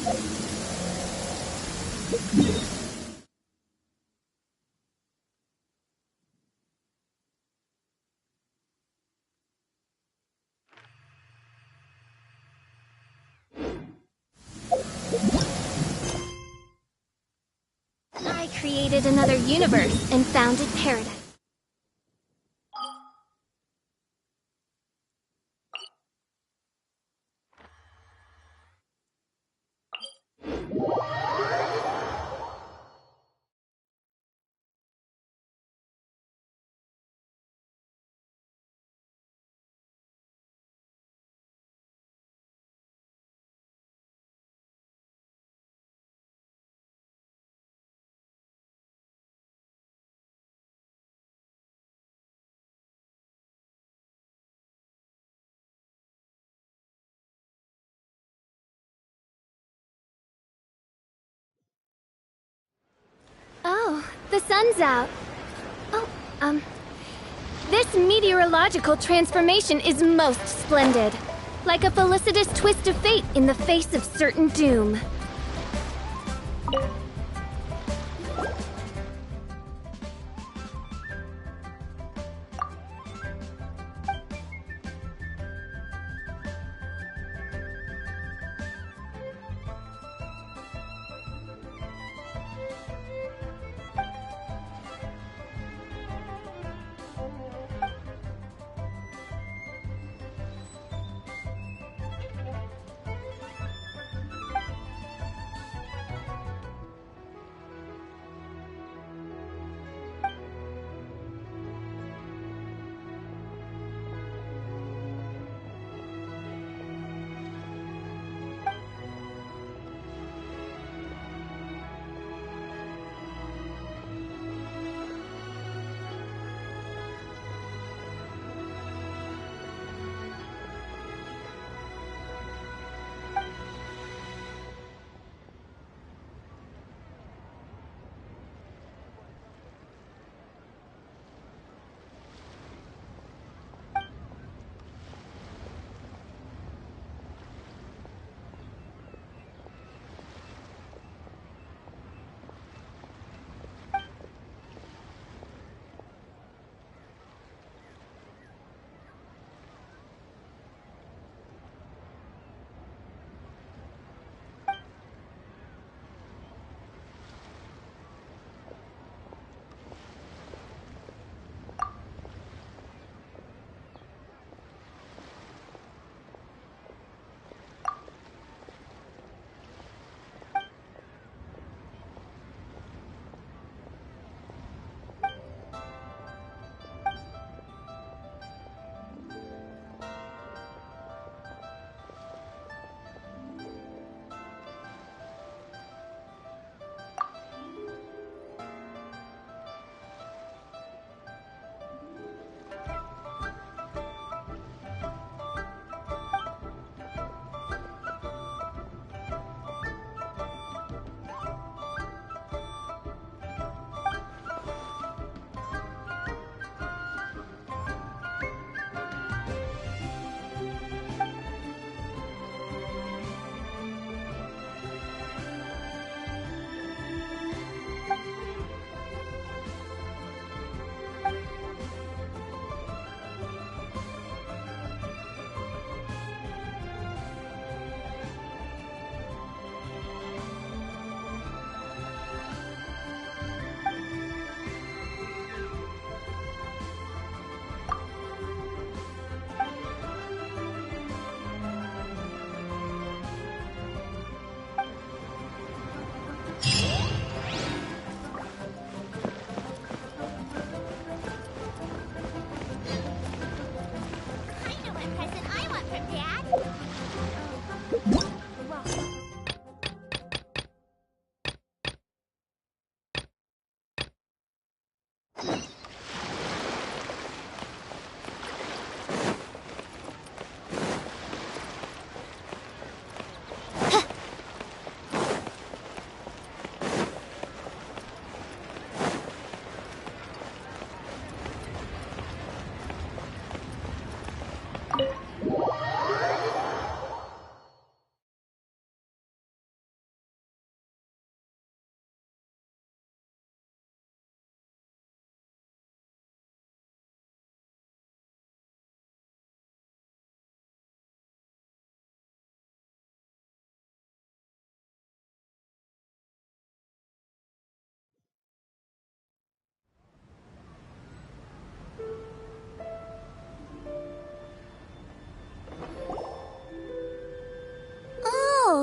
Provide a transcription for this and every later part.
I created another universe and founded paradise. Oh, the sun's out. Oh, this meteorological transformation is most splendid. Like a felicitous twist of fate in the face of certain doom.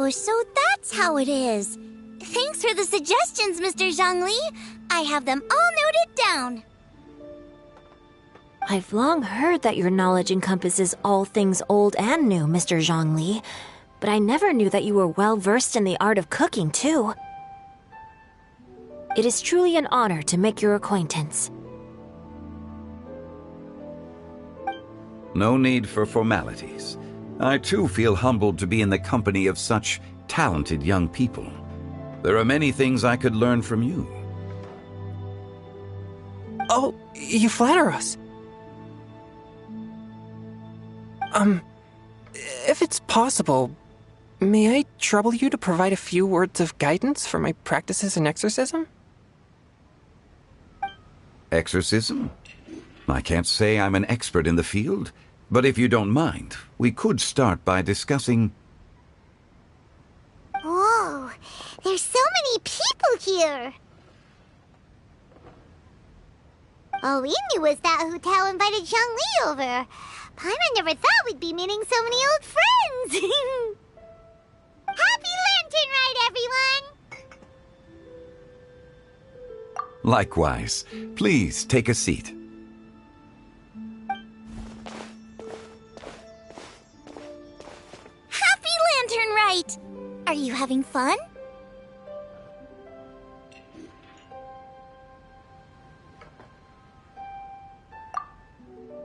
Oh, so that's how it is. Thanks for the suggestions, Mr. Zhongli. I have them all noted down. I've long heard that your knowledge encompasses all things old and new, Mr. Zhongli, but I never knew that you were well versed in the art of cooking, too. It is truly an honor to make your acquaintance. No need for formalities. I too feel humbled to be in the company of such talented young people. There are many things I could learn from you. Oh, you flatter us. If it's possible, may I trouble you to provide a few words of guidance for my practices in exorcism? Exorcism? I can't say I'm an expert in the field, but if you don't mind, we could start by discussing... Whoa, there's so many people here. All we knew was that Hu Tao invited Zhongli over. Paimon never thought we'd be meeting so many old friends. Happy Lantern Ride, everyone! Likewise. Please take a seat. Happy Lantern Ride! Are you having fun?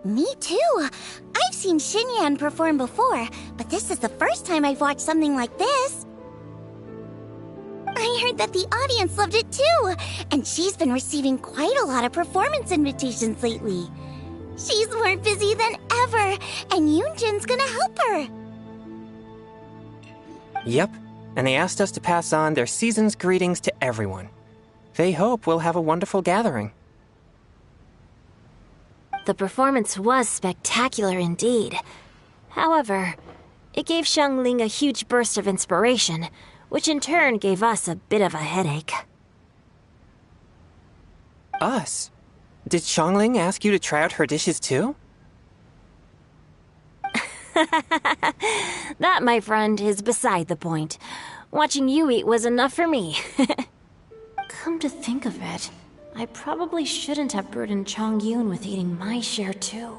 Me too. I've seen Xinyan perform before, but this is the first time I've watched something like this. I heard that the audience loved it too, and she's been receiving quite a lot of performance invitations lately. She's more busy than ever, and Yoonjin's gonna help her. Yep, and they asked us to pass on their season's greetings to everyone. They hope we'll have a wonderful gathering. The performance was spectacular indeed. However, it gave Xiangling a huge burst of inspiration, which in turn gave us a bit of a headache. Us? Did Xiangling ask you to try out her dishes too? That, my friend, is beside the point. Watching you eat was enough for me. Come to think of it, I probably shouldn't have burdened Chongyun with eating my share too.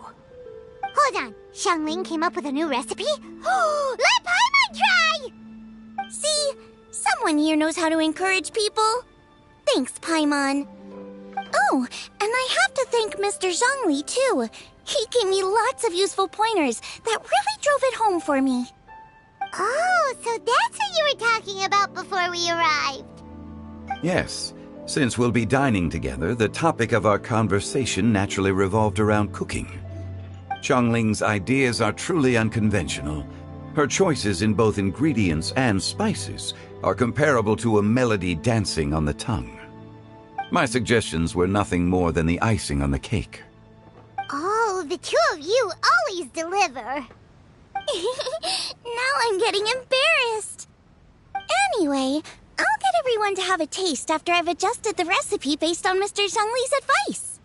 Hold on, Xiangling came up with a new recipe? Let Paimon try! See, someone here knows how to encourage people. Thanks, Paimon. Oh, and I have to thank Mr. Zhongli too. He gave me lots of useful pointers that really drove it home for me. Oh, so that's what you were talking about before we arrived. Yes. Since we'll be dining together, the topic of our conversation naturally revolved around cooking. Xiangling's ideas are truly unconventional. Her choices in both ingredients and spices are comparable to a melody dancing on the tongue. My suggestions were nothing more than the icing on the cake. Oh, the two of you always deliver. Now I'm getting embarrassed. Anyway, I'll get everyone to have a taste after I've adjusted the recipe based on Mr. Zhongli's advice.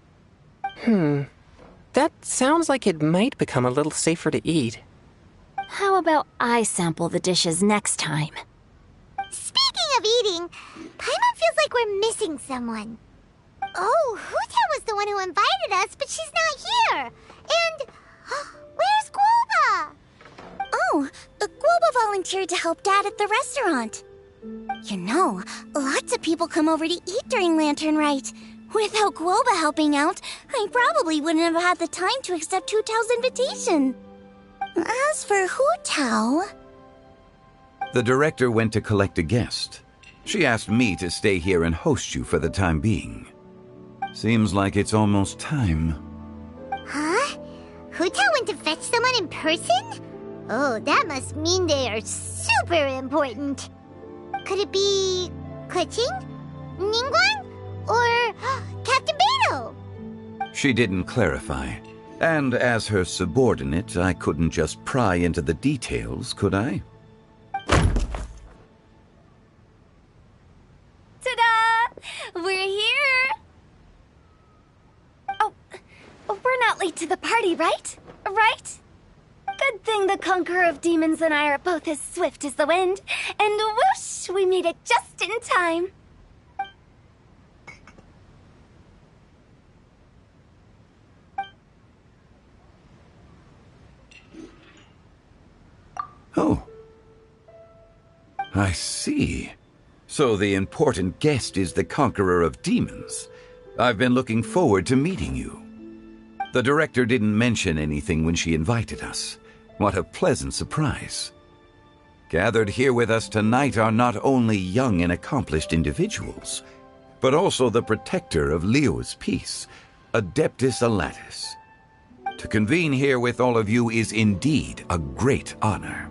That sounds like it might become a little safer to eat. How about I sample the dishes next time? Speaking of eating, Paimon feels like we're missing someone. Oh, Hu Tao was the one who invited us, but she's not here. And where's Guoba? Oh, Guoba volunteered to help Dad at the restaurant. You know, lots of people come over to eat during Lantern Rite. Without Guoba helping out, I probably wouldn't have had the time to accept Hu Tao's invitation. As for Hu Tao... The director went to collect a guest. She asked me to stay here and host you for the time being. Seems like it's almost time. Huh? Hu Tao went to fetch someone in person? Oh, that must mean they are super important. Could it be... Keqing? Ningguang? Or Captain Beidou? She didn't clarify. And as her subordinate, I couldn't just pry into the details, could I? Ta-da! We're here! Oh, we're not late to the party, right? Right? Good thing the Conqueror of Demons and I are both as swift as the wind. And whoosh, we made it just in time. Oh. I see. So the important guest is the Conqueror of Demons. I've been looking forward to meeting you. The director didn't mention anything when she invited us. What a pleasant surprise. Gathered here with us tonight are not only young and accomplished individuals, but also the protector of Leo's peace, Adeptus Alatus. To convene here with all of you is indeed a great honor.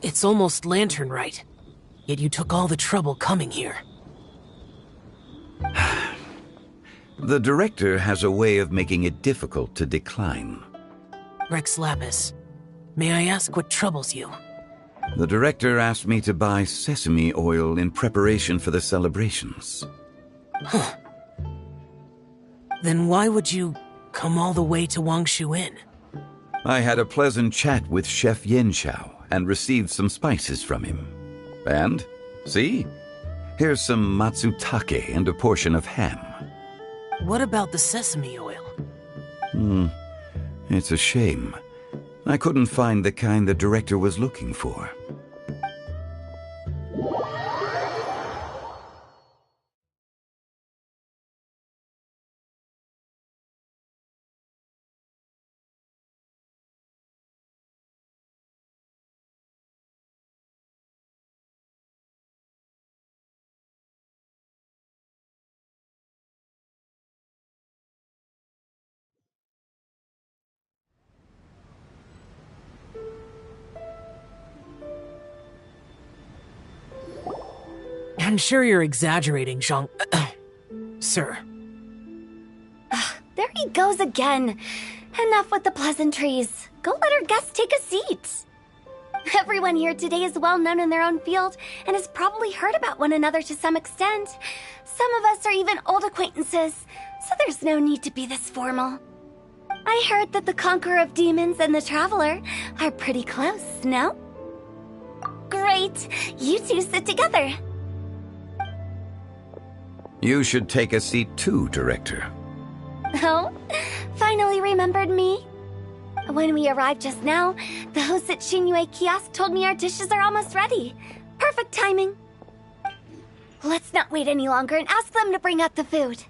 It's almost lantern right. Yet you took all the trouble coming here. The director has a way of making it difficult to decline. Rex Lapis, may I ask what troubles you? The director asked me to buy sesame oil in preparation for the celebrations. Then why would you come all the way to Wangshu Inn? I had a pleasant chat with Chef Yenshao and received some spices from him. And, see? Here's some matsutake and a portion of ham. What about the sesame oil? It's a shame. I couldn't find the kind the director was looking for. I'm sure you're exaggerating, Zhang... Sir. There he goes again. Enough with the pleasantries. Go let our guests take a seat. Everyone here today is well known in their own field and has probably heard about one another to some extent. Some of us are even old acquaintances, so there's no need to be this formal. I heard that the Conqueror of Demons and the Traveler are pretty close, no? Great! You two sit together. You should take a seat too, Director. Oh, finally remembered me? When we arrived just now, the host at Shinue Kiosk told me our dishes are almost ready. Perfect timing. Let's not wait any longer and ask them to bring out the food.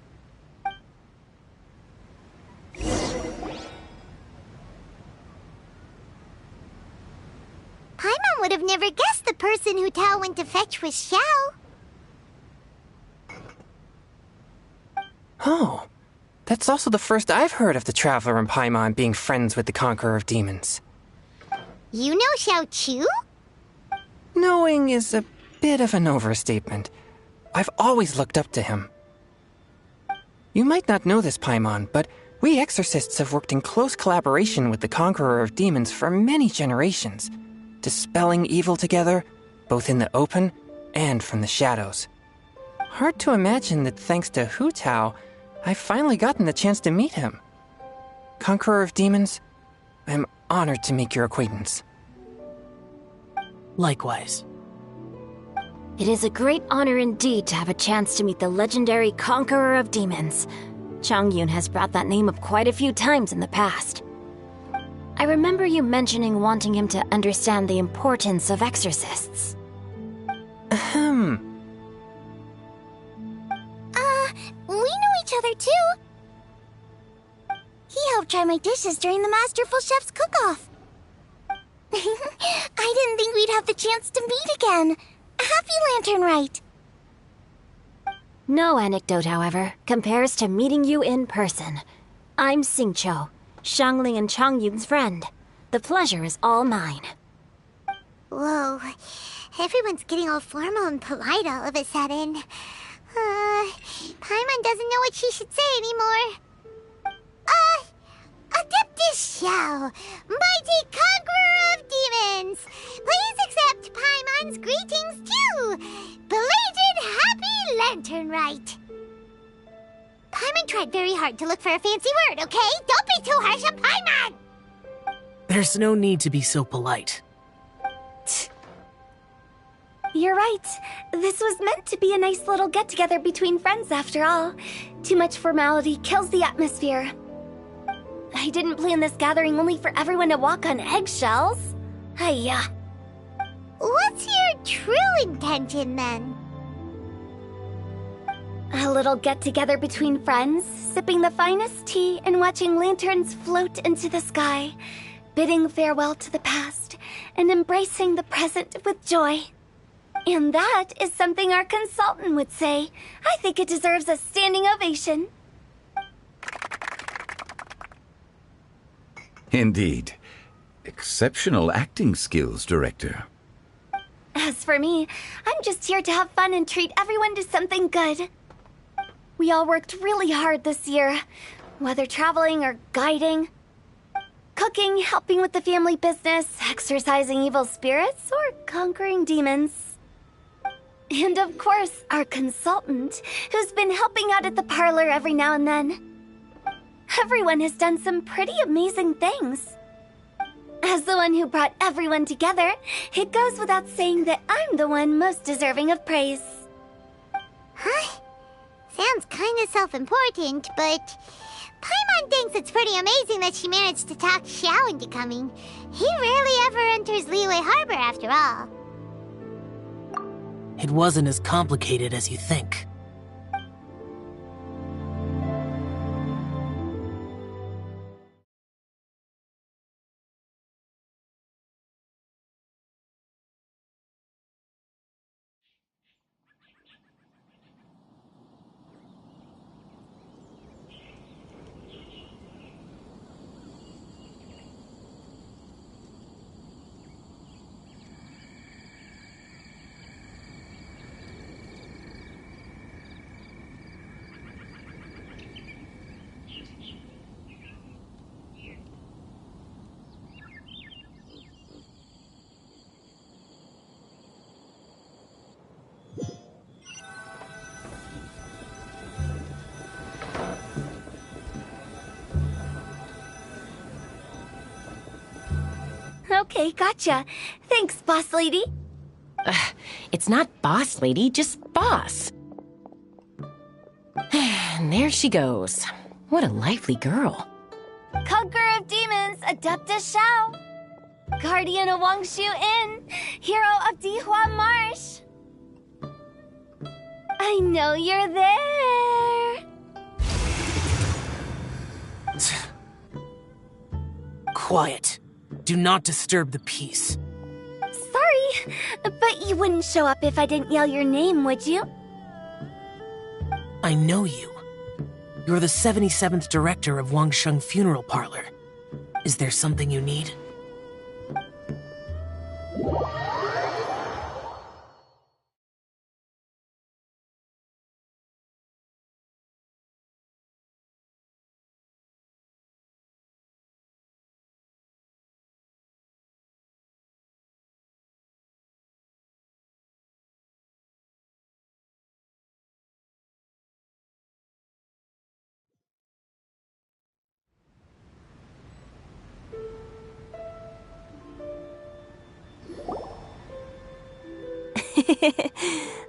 Paimon would have never guessed the person who Tao went to fetch was Xiao. Oh, that's also the first I've heard of the Traveler and Paimon being friends with the Conqueror of Demons. You know Xiao Chu? Knowing is a bit of an overstatement. I've always looked up to him. You might not know this, Paimon, but we exorcists have worked in close collaboration with the Conqueror of Demons for many generations, dispelling evil together, both in the open and from the shadows. Hard to imagine that thanks to Hu Tao, I've finally gotten the chance to meet him. Conqueror of Demons, I'm honored to make your acquaintance. Likewise. It is a great honor indeed to have a chance to meet the legendary Conqueror of Demons. Changyun has brought that name up quite a few times in the past. I remember you mentioning wanting him to understand the importance of exorcists. Ahem. other, too. He helped try my dishes during the Masterful Chef's cook-off. I didn't think we'd have the chance to meet again. Happy Lantern Rite. No anecdote, however, compares to meeting you in person. I'm Xingqiu, Xiangling and Chongyun's friend. The pleasure is all mine. Whoa. Everyone's getting all formal and polite all of a sudden. Paimon doesn't know what she should say anymore. Adeptus Xiao, mighty conqueror of demons, please accept Paimon's greetings too. Belated Happy Lantern Rite. Paimon tried very hard to look for a fancy word, okay? Don't be too harsh on Paimon! There's no need to be so polite. You're right. This was meant to be a nice little get-together between friends after all. Too much formality kills the atmosphere. I didn't plan this gathering only for everyone to walk on eggshells. Hiya. What's your true intention, then? A little get-together between friends, sipping the finest tea and watching lanterns float into the sky, bidding farewell to the past, and embracing the present with joy. And that is something our consultant would say. I think it deserves a standing ovation. Indeed. Exceptional acting skills, Director. As for me, I'm just here to have fun and treat everyone to something good. We all worked really hard this year, whether traveling or guiding, cooking, helping with the family business, exorcising evil spirits, or conquering demons. And of course, our consultant, who's been helping out at the parlor every now and then. Everyone has done some pretty amazing things. As the one who brought everyone together, it goes without saying that I'm the one most deserving of praise. Huh? Sounds kind of self-important, but Paimon thinks it's pretty amazing that she managed to talk Xiao into coming. He rarely ever enters Liyue Harbor after all. It wasn't as complicated as you think. Okay, gotcha. Thanks, boss lady. It's not boss lady, just boss. And there she goes. What a lively girl. Conqueror of demons, Adeptus Xiao. Guardian of Wangshu Inn, hero of Dihua Marsh. I know you're there. Quiet. Do not disturb the peace. Sorry, but you wouldn't show up if I didn't yell your name, would you? I know you. You're the 77th director of Wangsheng Funeral Parlor. Is there something you need?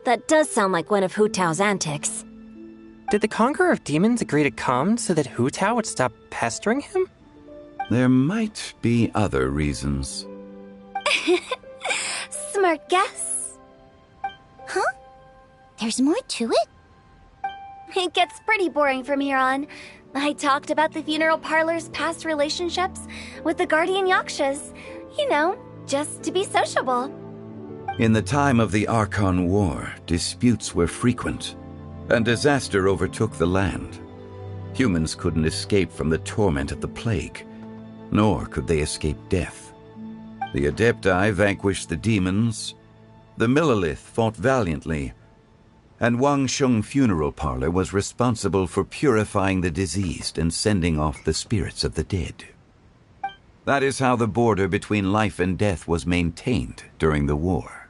That does sound like one of Hu Tao's antics. Did the Conqueror of Demons agree to come so that Hu Tao would stop pestering him? There might be other reasons. Smart guess. Huh? There's more to it? It gets pretty boring from here on. I talked about the funeral parlor's past relationships with the guardian yakshas. You know, just to be sociable. In the time of the Archon War, disputes were frequent, and disaster overtook the land. Humans couldn't escape from the torment of the plague, nor could they escape death. The Adepti vanquished the demons, the Millelith fought valiantly, and Wangsheng Funeral Parlor was responsible for purifying the diseased and sending off the spirits of the dead. That is how the border between life and death was maintained during the war.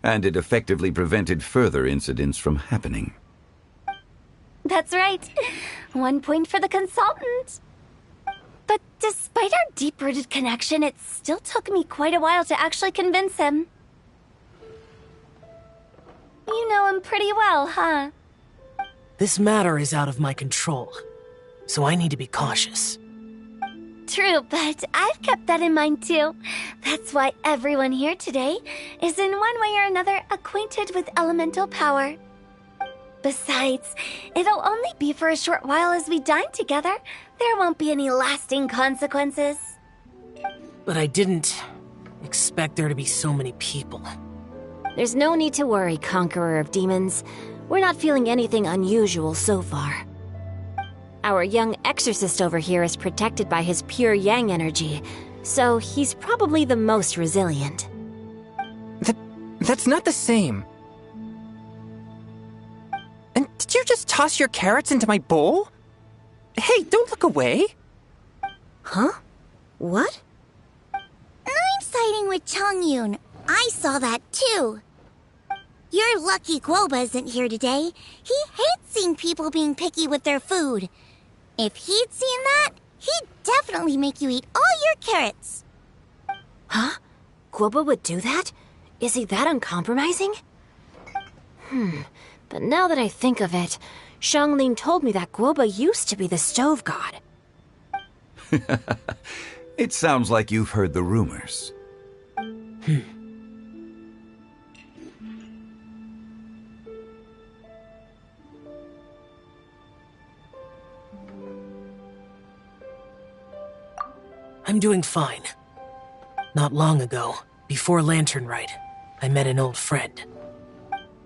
And it effectively prevented further incidents from happening. That's right. 1 point for the consultant. But despite our deep-rooted connection, it still took me quite a while to actually convince him. You know him pretty well, huh? This matter is out of my control, so I need to be cautious. True, but I've kept that in mind too. That's why everyone here today is in one way or another acquainted with elemental power. Besides, it'll only be for a short while as we dine together. There won't be any lasting consequences. But I didn't expect there to be so many people. There's no need to worry, Conqueror of Demons. We're not feeling anything unusual so far. Our young exorcist over here is protected by his pure yang energy, so he's probably the most resilient. That's not the same. And did you just toss your carrots into my bowl? Hey, don't look away. Huh? What? I'm siding with Chongyun. I saw that too. You're lucky Guoba isn't here today. He hates seeing people being picky with their food. If he'd seen that, he'd definitely make you eat all your carrots. Huh? Guoba would do that? Is he that uncompromising? But now that I think of it, Xianglin told me that Guoba used to be the stove god. It sounds like you've heard the rumors. I'm doing fine. Not long ago, before Lantern Rite, I met an old friend.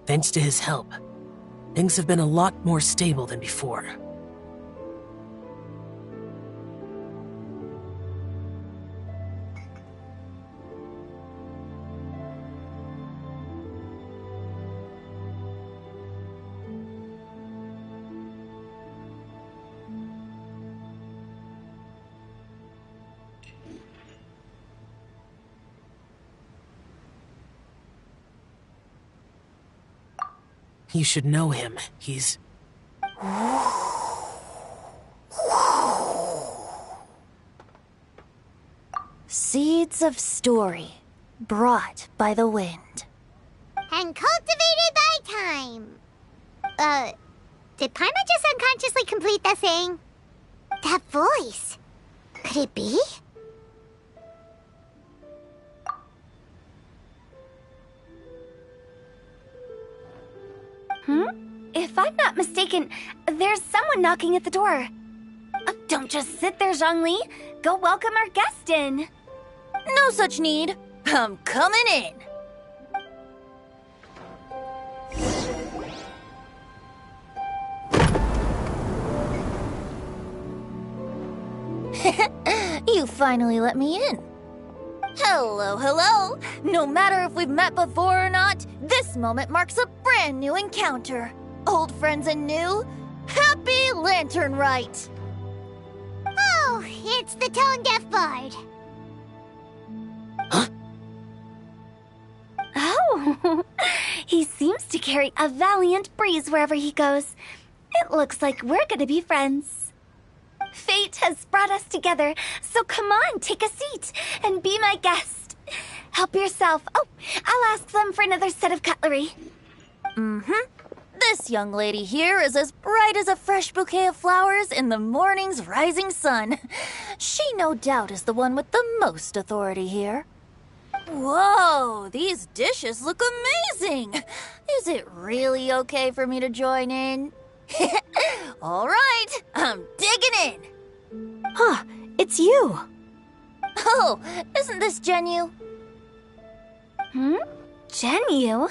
Thanks to his help, things have been a lot more stable than before. You should know him. He's... Seeds of story, brought by the wind. And cultivated by time. Did Paimon just unconsciously complete that saying? That voice. Could it be? If I'm not mistaken, there's someone knocking at the door. Don't just sit there, Zhongli. Go welcome our guest in. No such need. I'm coming in. You finally let me in. Hello, hello. No matter if we've met before or not, this moment marks a brand new encounter. Old friends and new, happy Lantern Rite. Oh, it's the tone-deaf bard. Oh, he seems to carry a valiant breeze wherever he goes. It looks like we're gonna be friends. Fate has brought us together, so come on, take a seat and be my guest. Help yourself. Oh, I'll ask them for another set of cutlery. This young lady here is as bright as a fresh bouquet of flowers in the morning's rising sun. She no doubt is the one with the most authority here. Whoa, these dishes look amazing! Is it really okay for me to join in? All right, I'm digging in. Huh, it's you. Oh, isn't this Genu? Genu?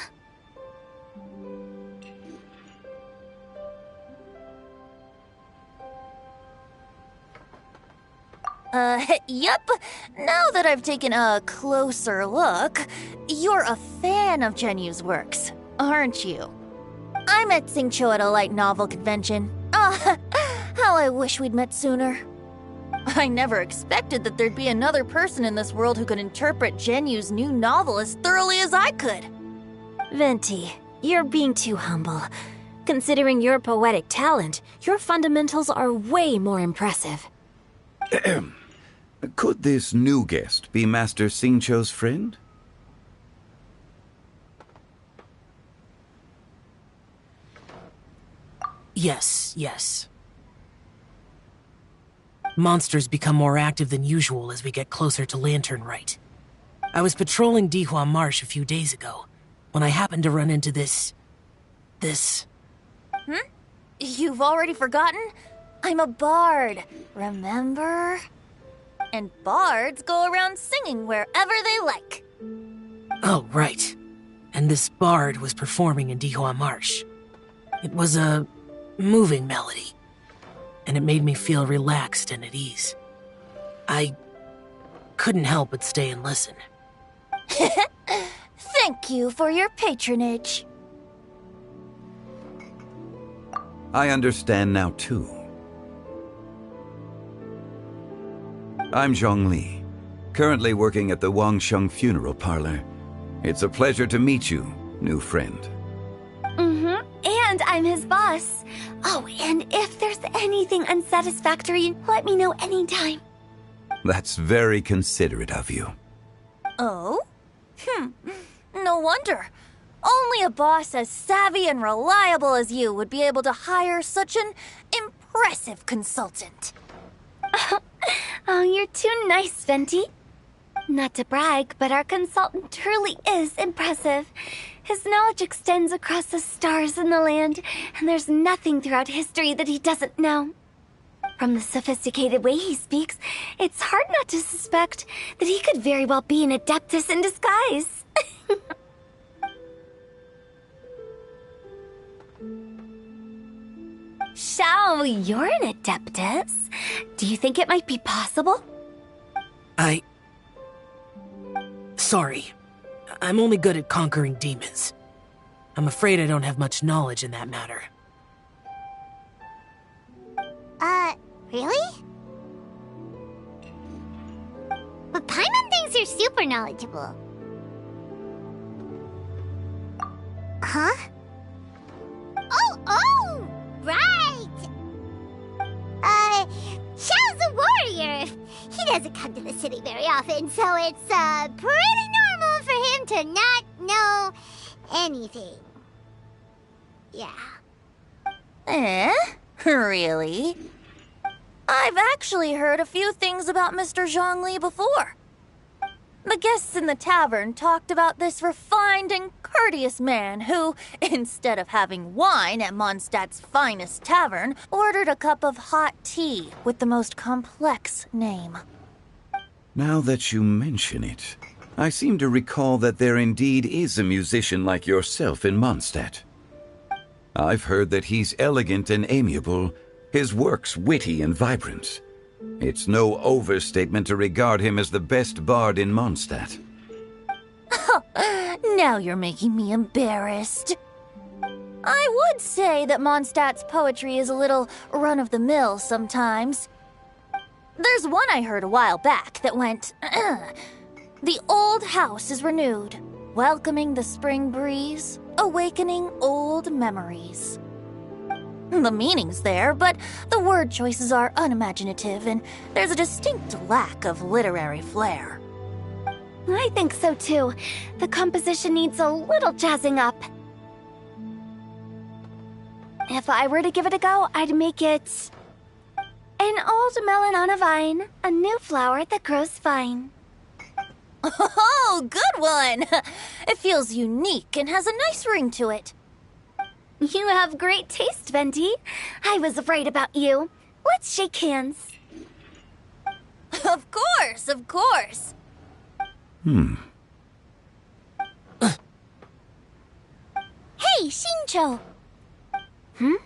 Yep. Now that I've taken a closer look, you're a fan of Genu's works, aren't you? I met Xingqiu at a light novel convention. How I wish we'd met sooner. I never expected that there'd be another person in this world who could interpret Genu's new novel as thoroughly as I could. Venti, you're being too humble. Considering your poetic talent, your fundamentals are way more impressive. Could this new guest be Master Xingqiu's friend? Yes. Monsters become more active than usual as we get closer to Lantern Rite. I was patrolling Dihua Marsh a few days ago, when I happened to run into this... You've already forgotten? I'm a bard, remember? And bards go around singing wherever they like. Oh, right. And this bard was performing in Dihua Marsh. It was a moving melody, and it made me feel relaxed and at ease. I couldn't help but stay and listen. Thank you for your patronage. I understand now, too. I'm Zhongli, currently working at the Wangsheng Funeral Parlor. It's a pleasure to meet you, new friend. And I'm his boss. Oh, and if there's anything unsatisfactory, let me know anytime. That's very considerate of you. Oh? No wonder. Only a boss as savvy and reliable as you would be able to hire such an impressive consultant. Oh, you're too nice, Venti. Not to brag, but our consultant truly is impressive. His knowledge extends across the stars and the land, and there's nothing throughout history that he doesn't know. From the sophisticated way he speaks, it's hard not to suspect that he could very well be an adeptus in disguise. Shao, you're an adeptus. Do you think it might be possible? Sorry. I'm only good at conquering demons. I'm afraid I don't have much knowledge in that matter. Really? But Paimon thinks you're super knowledgeable. Huh? Oh, right! Xiao's a warrior. He doesn't come to the city very often, so it's, pretty normal for him to not know anything. Yeah. Really? I've actually heard a few things about Mr. Zhongli before. The guests in the tavern talked about this refined and courteous man who, instead of having wine at Mondstadt's finest tavern, ordered a cup of hot tea with the most complex name. Now that you mention it, I seem to recall that there indeed is a musician like yourself in Mondstadt. I've heard that he's elegant and amiable, his works witty and vibrant. It's no overstatement to regard him as the best bard in Mondstadt. Now you're making me embarrassed. I would say that Mondstadt's poetry is a little run-of-the-mill sometimes. There's one I heard a while back that went, "The old house is renewed, welcoming the spring breeze, awakening old memories." The meaning's there, but the word choices are unimaginative, and there's a distinct lack of literary flair. I think so too. The composition needs a little jazzing up. If I were to give it a go, I'd make it... An old melon on a vine, a new flower that grows fine. Oh, good one! It feels unique and has a nice ring to it. You have great taste, Venti. I was right about you. Let's shake hands. Of course, of course. Hey, Shincho! Mind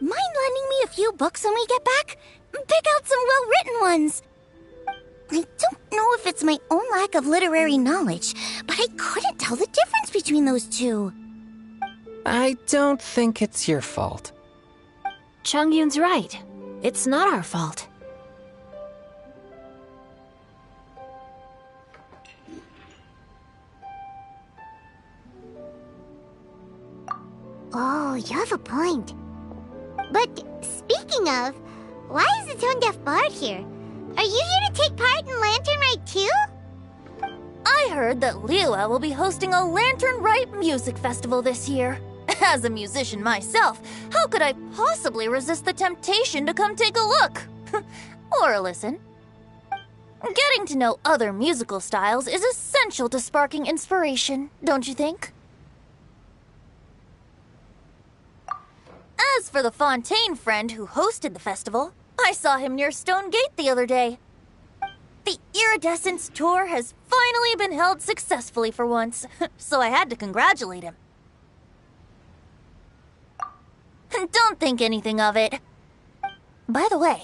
lending me a few books when we get back? Pick out some well-written ones. I don't know if it's my own lack of literary knowledge, but I couldn't tell the difference between those two. I don't think it's your fault. Chongyun's right. It's not our fault. Oh, you have a point. But speaking of, why is the tone-deaf bard here? Are you here to take part in Lantern Rite too? I heard that Liyue will be hosting a Lantern Rite music festival this year. As a musician myself, how could I possibly resist the temptation to come take a look? Or listen. Getting to know other musical styles is essential to sparking inspiration, don't you think? As for the Fontaine friend who hosted the festival, I saw him near Stone Gate the other day. The Iridescence tour has finally been held successfully for once, so I had to congratulate him. Don't think anything of it. By the way,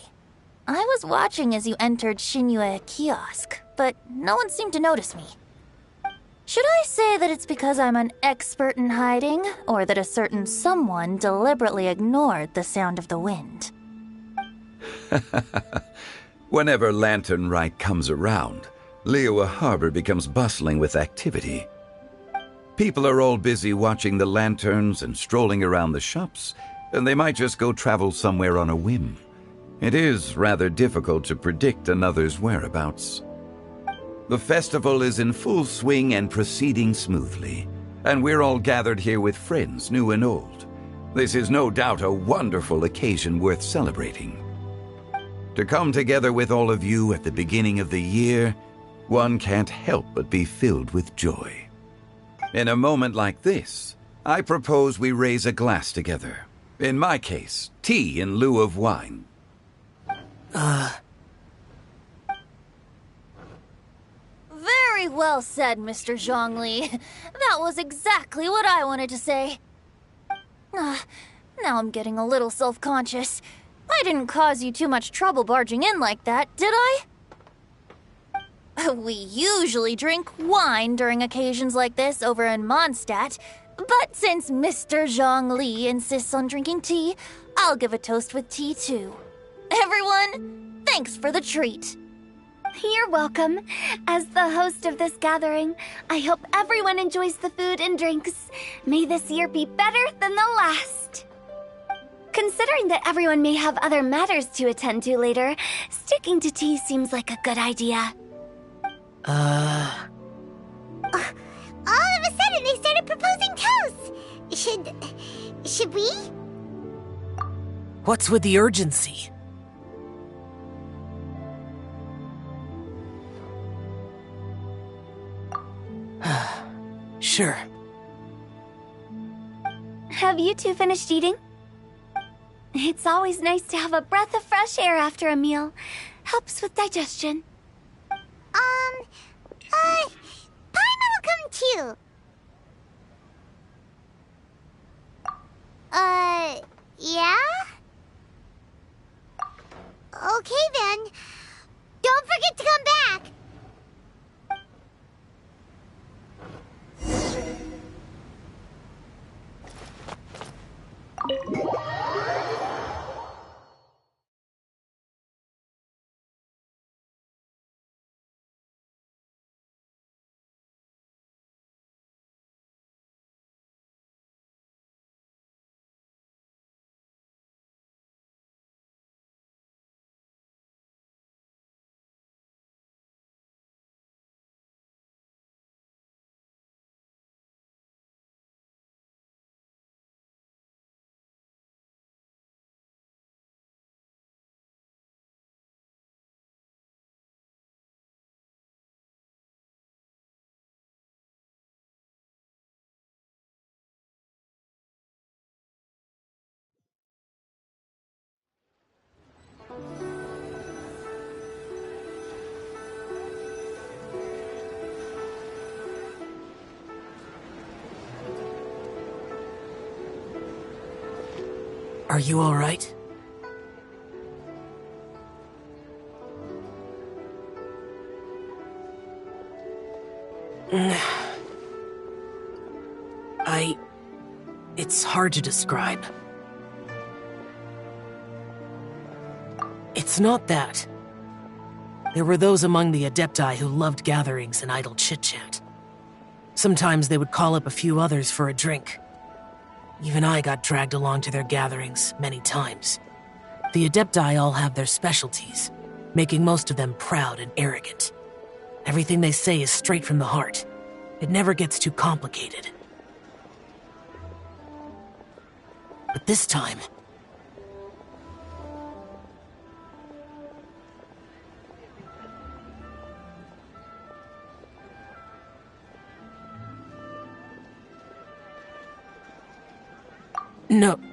I was watching as you entered Shinyue Kiosk, but no one seemed to notice me. Should I say that it's because I'm an expert in hiding, or that a certain someone deliberately ignored the sound of the wind? Whenever Lantern Rite comes around, Liyue Harbor becomes bustling with activity. People are all busy watching the lanterns and strolling around the shops, and they might just go travel somewhere on a whim. It is rather difficult to predict another's whereabouts. The festival is in full swing and proceeding smoothly, and we're all gathered here with friends, new and old. This is no doubt a wonderful occasion worth celebrating. To come together with all of you at the beginning of the year, one can't help but be filled with joy. In a moment like this, I propose we raise a glass together. In my case, tea in lieu of wine. Very well said, Mr. Zhongli. That was exactly what I wanted to say. Now I'm getting a little self-conscious. I didn't cause you too much trouble barging in like that, did I? We usually drink wine during occasions like this over in Mondstadt, but since Mr. Zhongli insists on drinking tea, I'll give a toast with tea too. Everyone, thanks for the treat. You're welcome. As the host of this gathering, I hope everyone enjoys the food and drinks. May this year be better than the last. Considering that everyone may have other matters to attend to later, sticking to tea seems like a good idea. All of a sudden, they started proposing toasts. Should we? What's with the urgency? Sure. Have you two finished eating? It's always nice to have a breath of fresh air after a meal. Helps with digestion. Paimon will come too. Yeah? Okay then. Don't forget to come back. Are you alright? It's hard to describe. It's not that. There were those among the Adepti who loved gatherings and idle chit-chat. Sometimes they would call up a few others for a drink. Even I got dragged along to their gatherings many times. The Adepti all have their specialties, making most of them proud and arrogant. Everything they say is straight from the heart. It never gets too complicated. But this time...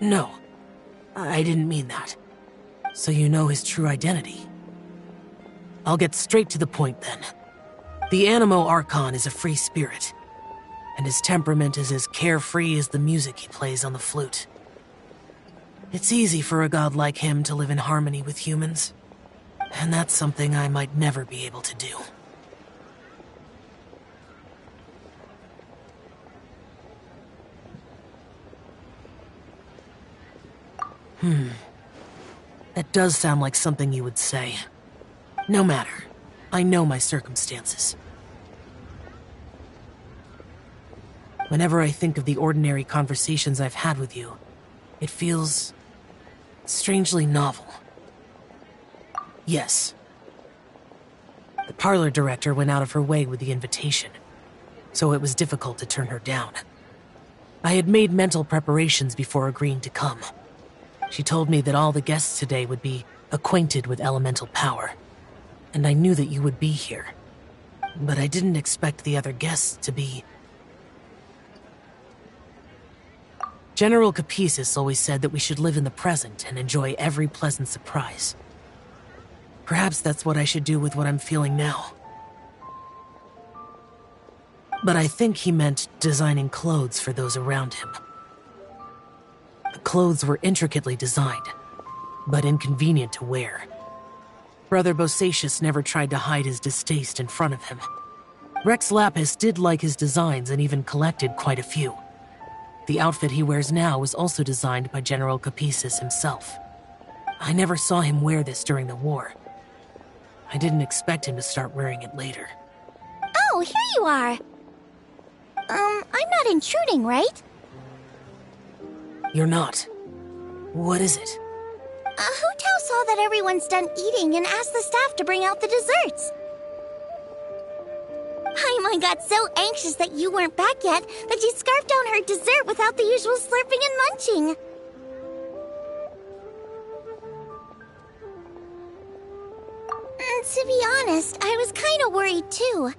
No. I didn't mean that. So you know his true identity. I'll get straight to the point then. The Animo Archon is a free spirit, and his temperament is as carefree as the music he plays on the flute. It's easy for a god like him to live in harmony with humans, and that's something I might never be able to do. That does sound like something you would say. No matter. I know my circumstances. Whenever I think of the ordinary conversations I've had with you, it feels... strangely novel. Yes. The parlor director went out of her way with the invitation, so it was difficult to turn her down. I had made mental preparations before agreeing to come. She told me that all the guests today would be acquainted with elemental power, and I knew that you would be here. But I didn't expect the other guests to be... General Capisis always said that we should live in the present and enjoy every pleasant surprise. Perhaps that's what I should do with what I'm feeling now. But I think he meant designing clothes for those around him. The clothes were intricately designed, but inconvenient to wear. Brother Bosacius never tried to hide his distaste in front of him. Rex Lapis did like his designs and even collected quite a few. The outfit he wears now was also designed by General Capisis himself. I never saw him wear this during the war. I didn't expect him to start wearing it later. Oh, here you are. I'm not intruding, right? You're not. What is it? Hu Tao saw that everyone's done eating and asked the staff to bring out the desserts. Paimon got so anxious that you weren't back yet that she scarfed down her dessert without the usual slurping and munching. To be honest, I was kind of worried too.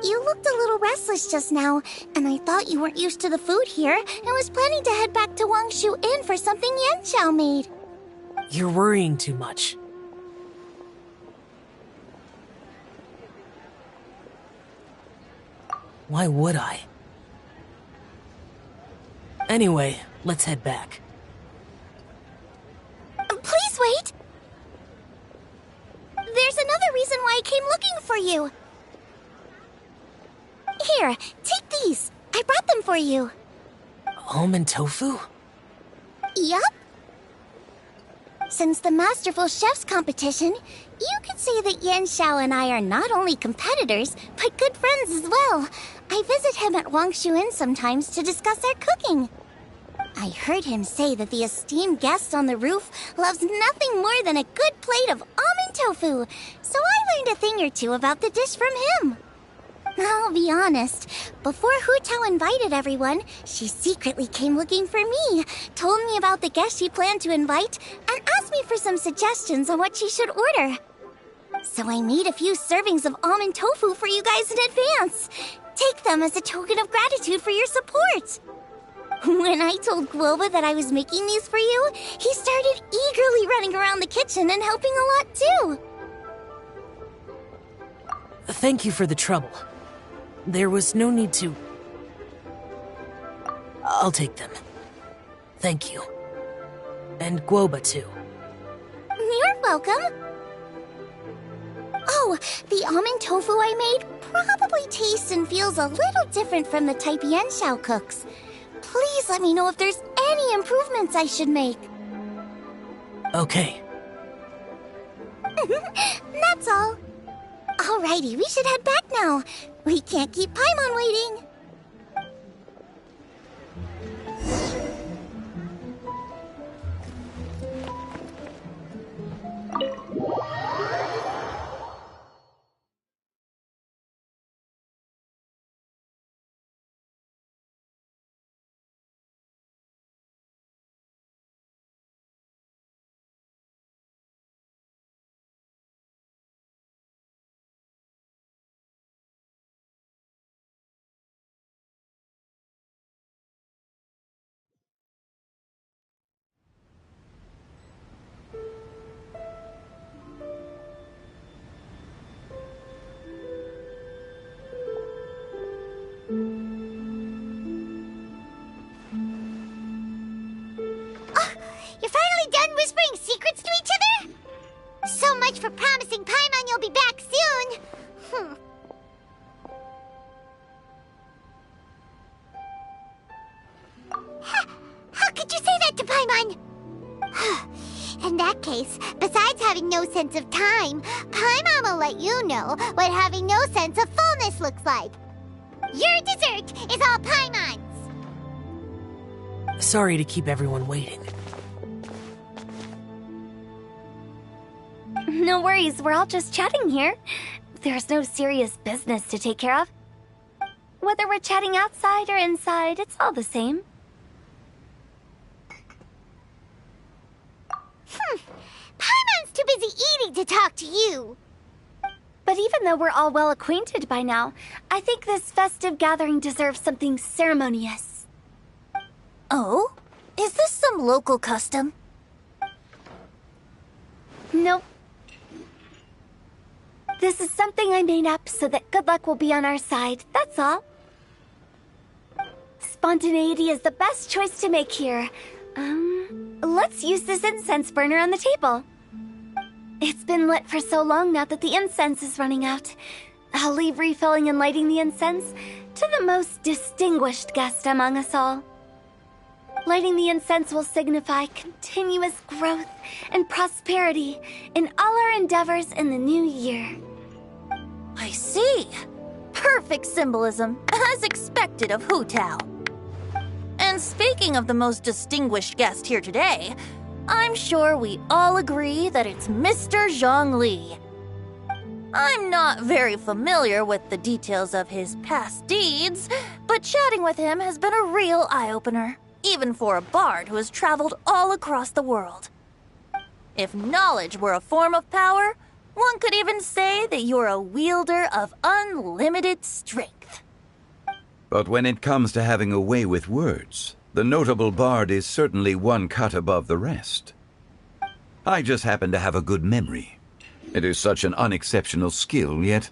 You looked a little restless just now, and I thought you weren't used to the food here and was planning to head back to Wangshu Inn for something Yanqiao made. You're worrying too much. Why would I? Anyway, let's head back. Please wait! There's another reason why I came looking for you. Here, take these. I brought them for you. Almond tofu? Yup. Since the Masterful Chef's competition, you could say that Yanqiao and I are not only competitors, but good friends as well. I visit him at Wangshu Inn sometimes to discuss our cooking. I heard him say that the esteemed guest on the roof loves nothing more than a good plate of almond tofu, so I learned a thing or two about the dish from him. I'll be honest, before Hu Tao invited everyone, she secretly came looking for me, told me about the guests she planned to invite, and asked me for some suggestions on what she should order. So I made a few servings of almond tofu for you guys in advance. Take them as a token of gratitude for your support. When I told Guoba that I was making these for you, he started eagerly running around the kitchen and helping a lot too. Thank you for the trouble. There was no need to... I'll take them. Thank you. And Guoba, too. You're welcome. Oh, the almond tofu I made probably tastes and feels a little different from the type Yanxiao cooks. Please let me know if there's any improvements I should make. Okay. That's all. Alrighty, we should head back now. We can't keep Paimon waiting. You're finally done whispering secrets to each other? So much for promising Paimon you'll be back soon. How could you say that to Paimon? In that case, besides having no sense of time, Paimon will let you know what having no sense of fullness looks like. Your dessert is all Paimon's. Sorry to keep everyone waiting. No worries, we're all just chatting here. There's no serious business to take care of. Whether we're chatting outside or inside, it's all the same. Paimon's too busy eating to talk to you. But even though we're all well acquainted by now, I think this festive gathering deserves something ceremonious. Oh? Is this some local custom? Nope. This is something I made up so that good luck will be on our side, that's all. Spontaneity is the best choice to make here. Let's use this incense burner on the table. It's been lit for so long now that the incense is running out. I'll leave refilling and lighting the incense to the most distinguished guest among us all. Lighting the incense will signify continuous growth and prosperity in all our endeavors in the new year. I see. Perfect symbolism, as expected of Hu Tao. And speaking of the most distinguished guest here today, I'm sure we all agree that it's Mr. Zhongli. I'm not very familiar with the details of his past deeds, but chatting with him has been a real eye-opener, even for a bard who has traveled all across the world. If knowledge were a form of power, one could even say that you're a wielder of unlimited strength. But when it comes to having a way with words, the notable bard is certainly one cut above the rest. I just happen to have a good memory. It is such an unexceptional skill, yet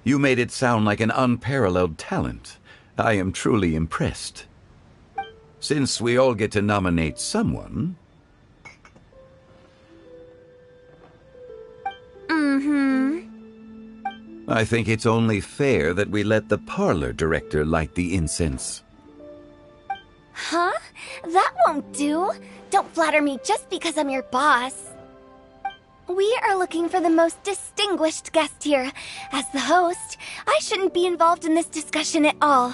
you made it sound like an unparalleled talent. I am truly impressed. Since we all get to nominate someone... I think it's only fair that we let the parlor director light the incense. Huh? That won't do. Don't flatter me just because I'm your boss. We are looking for the most distinguished guest here. As the host, I shouldn't be involved in this discussion at all.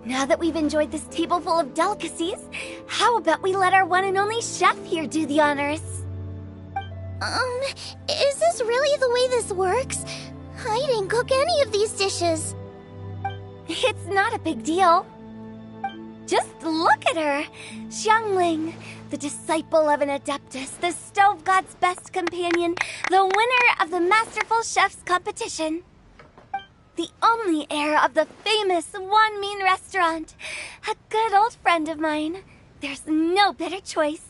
Now that we've enjoyed this table full of delicacies, how about we let our one and only chef here do the honors? Is this really the way this works? I didn't cook any of these dishes. It's not a big deal. Just look at her! Xiangling, the disciple of an adeptus, the stove god's best companion, the winner of the Masterful Chef's competition. The only heir of the famous One Mean restaurant. A good old friend of mine. There's no better choice.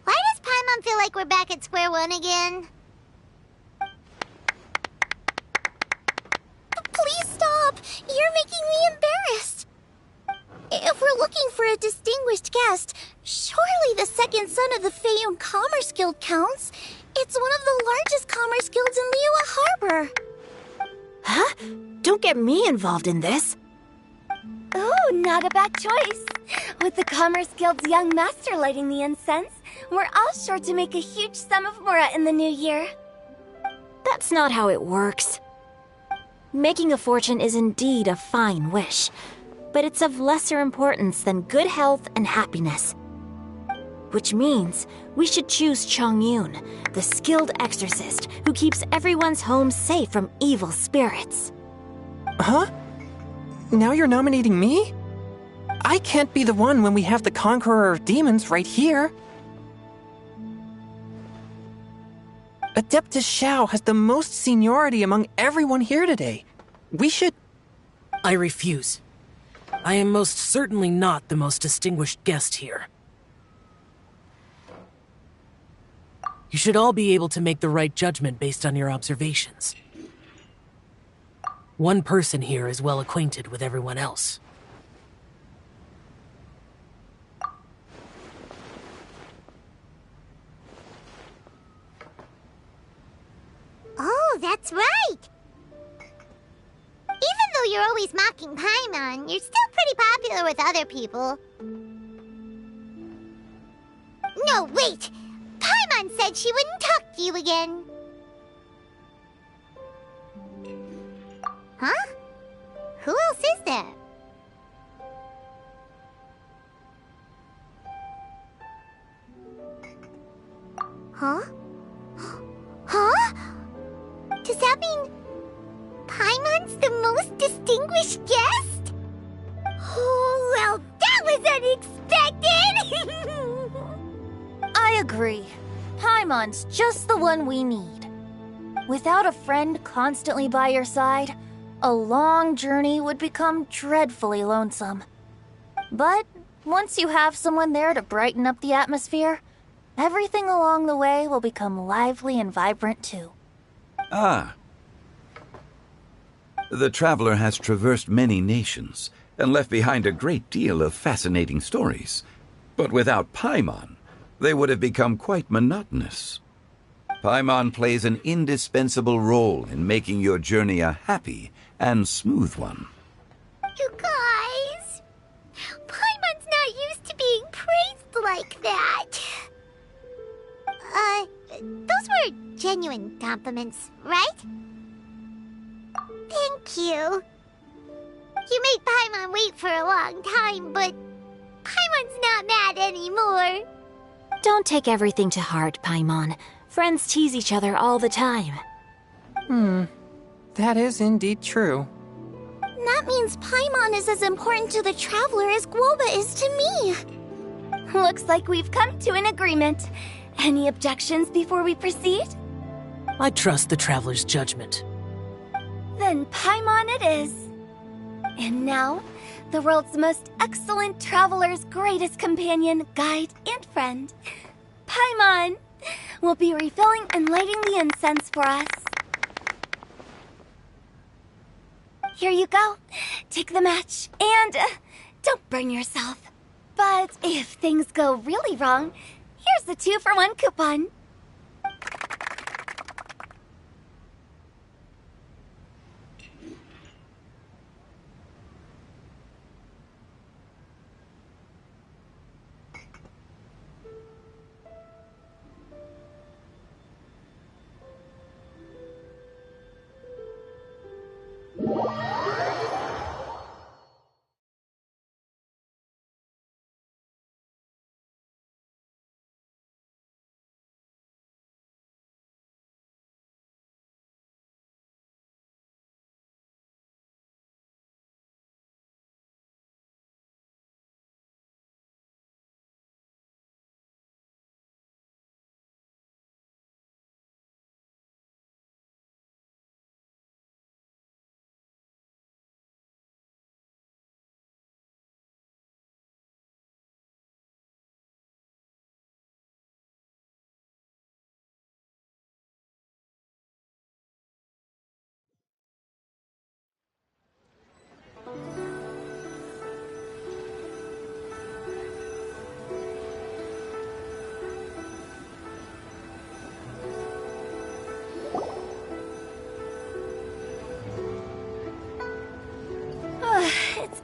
Why does Paimon feel like we're back at square one again? Please stop! You're making me embarrassed! If we're looking for a distinguished guest, surely the second son of the Feiyun Commerce Guild counts. It's one of the largest commerce guilds in Liyue Harbor. Huh? Don't get me involved in this. Oh, not a bad choice. With the Commerce Guild's young master lighting the incense, we're all sure to make a huge sum of mora in the new year. That's not how it works. Making a fortune is indeed a fine wish, but it's of lesser importance than good health and happiness. Which means we should choose Chongyun, the skilled exorcist who keeps everyone's home safe from evil spirits. Huh? Now you're nominating me? I can't be the one when we have the Conqueror of Demons right here. Adeptus Shao has the most seniority among everyone here today. We should... I refuse. I am most certainly not the most distinguished guest here. You should all be able to make the right judgment based on your observations. One person here is well acquainted with everyone else. Oh, that's right! Even though you're always mocking Paimon, you're still pretty popular with other people. No, wait! Paimon said she wouldn't talk to you again. Huh? Who else is there? Huh? Huh? Does that mean Paimon's the most distinguished guest? Oh, well, that was unexpected! I agree. Paimon's just the one we need. Without a friend constantly by your side, a long journey would become dreadfully lonesome. But once you have someone there to brighten up the atmosphere, everything along the way will become lively and vibrant too. Ah. The traveler has traversed many nations and left behind a great deal of fascinating stories. But without Paimon, they would have become quite monotonous. Paimon plays an indispensable role in making your journey a happy and smooth one. You guys, Paimon's not used to being praised like that. Those were genuine compliments, right? Thank you. You made Paimon wait for a long time, but Paimon's not mad anymore. Don't take everything to heart, Paimon. Friends tease each other all the time. That is indeed true. That means Paimon is as important to the traveler as Guoba is to me. Looks like we've come to an agreement. Any objections before we proceed? I trust the traveler's judgment. Then Paimon it is. And now, the world's most excellent traveler's greatest companion, guide, and friend, Paimon, will be refilling and lighting the incense for us. Here you go. Take the match, and don't burn yourself. But if things go really wrong, here's the 2-for-1 coupon.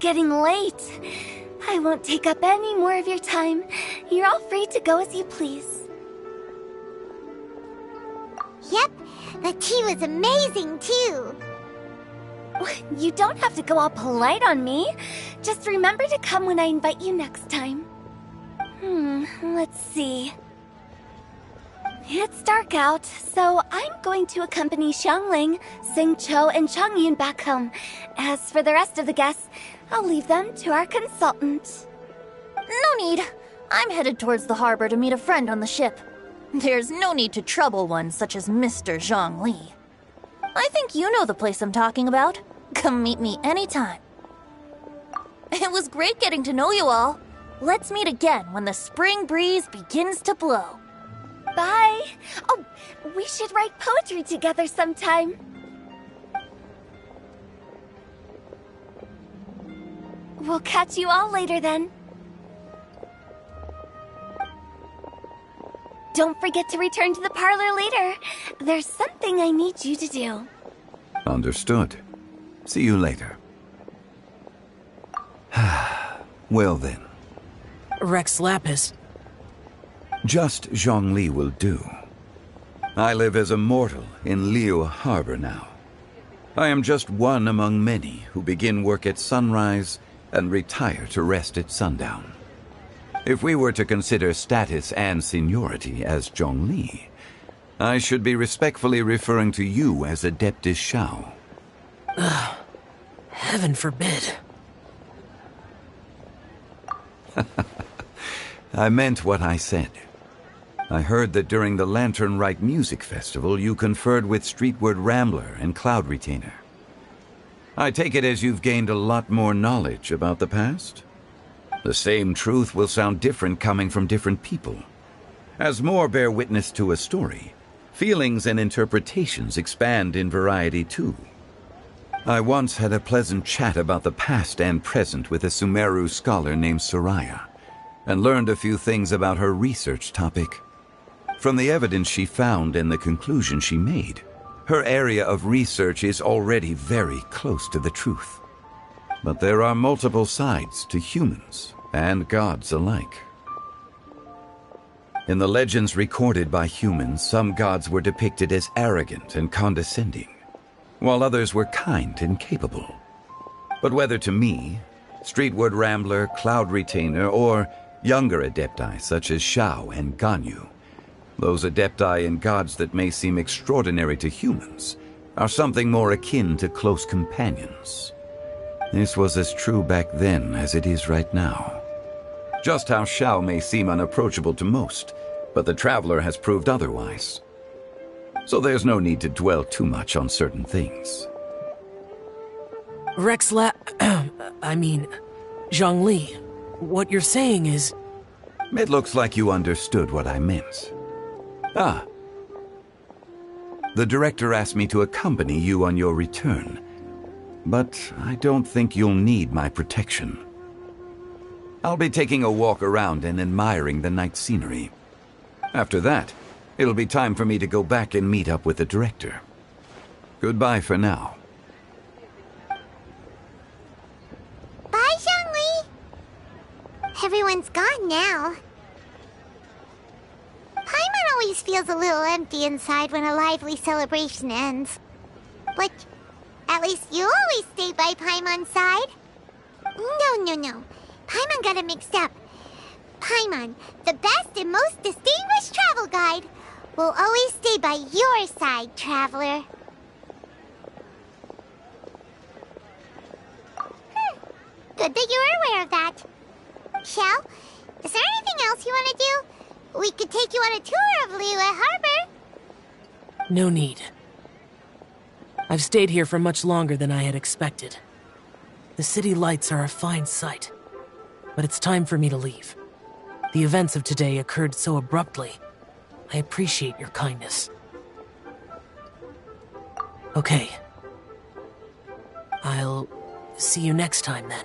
getting late. I won't take up any more of your time. You're all free to go as you please. Yep, the tea was amazing too. You don't have to go all polite on me. Just remember to come when I invite you next time. Let's see. It's dark out, so I'm going to accompany Xiangling, Xingqiu, and Changyun back home. As for the rest of the guests, I'll leave them to our consultant. No need. I'm headed towards the harbor to meet a friend on the ship. There's no need to trouble one such as Mr. Zhongli. I think you know the place I'm talking about. Come meet me anytime. It was great getting to know you all. Let's meet again when the spring breeze begins to blow. Bye! Oh, we should write poetry together sometime. We'll catch you all later then. Don't forget to return to the parlor later. There's something I need you to do. Understood. See you later. Well then. Rex Lapis. Just Zhongli will do. I live as a mortal in Liu Harbor now. I am just one among many who begin work at sunrise and retire to rest at sundown. If we were to consider status and seniority as Zhongli, I should be respectfully referring to you as Adeptus Shao. Heaven forbid. I meant what I said. I heard that during the Lantern Rite Music Festival, you conferred with Streetward Rambler and Cloud Retainer. I take it as you've gained a lot more knowledge about the past? The same truth will sound different coming from different people. As more bear witness to a story, feelings and interpretations expand in variety too. I once had a pleasant chat about the past and present with a Sumeru scholar named Soraya, and learned a few things about her research topic. From the evidence she found and the conclusion she made, her area of research is already very close to the truth. But there are multiple sides to humans and gods alike. In the legends recorded by humans, some gods were depicted as arrogant and condescending, while others were kind and capable. But whether to me, Streetward Rambler, Cloud Retainer, or younger adepti such as Shao and Ganyu, those adepti and gods that may seem extraordinary to humans are something more akin to close companions. This was as true back then as it is right now. Just how Shao may seem unapproachable to most, but the Traveler has proved otherwise. So there's no need to dwell too much on certain things. Zhongli, what you're saying is... It looks like you understood what I meant. Ah. The director asked me to accompany you on your return, but I don't think you'll need my protection. I'll be taking a walk around and admiring the night scenery. After that, it'll be time for me to go back and meet up with the director. Goodbye for now. Bye, Zhongli. Everyone's gone now. Paimon always feels a little empty inside when a lively celebration ends. But at least you always stay by Paimon's side. No. Paimon got it mixed up. Paimon, the best and most distinguished travel guide, will always stay by your side, Traveler. Good that you were aware of that. Shell, is there anything else you want to do? We could take you on a tour of Liyue Harbor. No need. I've stayed here for much longer than I had expected. The city lights are a fine sight, but it's time for me to leave. The events of today occurred so abruptly. I appreciate your kindness. Okay. I'll see you next time then.